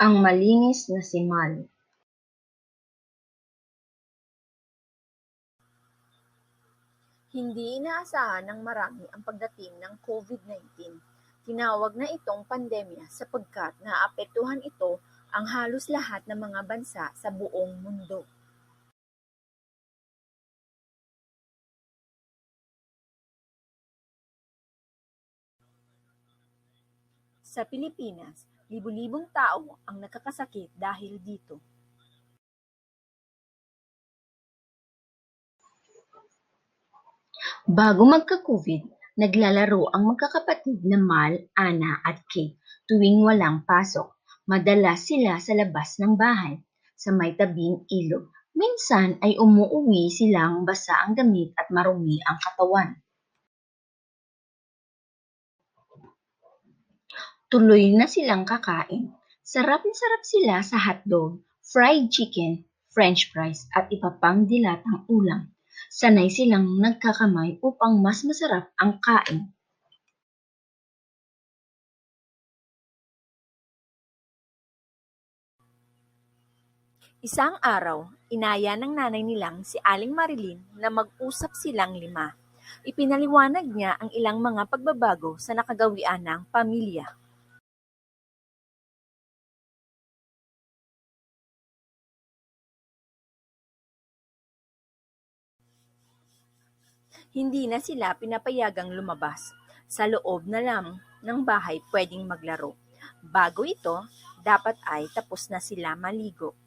Ang malinis na simal. Hindi inaasahan ng marami ang pagdating ng COVID-19. Tinawag na itong pandemya sapagkat naapektuhan ito ang halos lahat ng mga bansa sa buong mundo. Sa Pilipinas, libu-libong tao ang nakakasakit dahil dito. Bago magka-COVID, naglalaro ang magkakapatid na Mal, Ana at Kate tuwing walang pasok. Madalas sila sa labas ng bahay, sa may tabing ilog. Minsan ay umuuwi silang basa ang damit at marumi ang katawan. Tuloy na silang kakain. Sarap na sarap sila sa hotdog, fried chicken, french fries at iba pang dilatang ulam. Sanay silang nagkakamay upang mas masarap ang kain. Isang araw, inaya ng nanay nilang si Aling Marilyn na mag-usap silang lima. Ipinaliwanag niya ang ilang mga pagbabago sa nakagawian ng pamilya. Hindi na sila pinapayagang lumabas. Sa loob na lang ng bahay pwedeng maglaro. Bago ito, dapat ay tapos na sila maligo.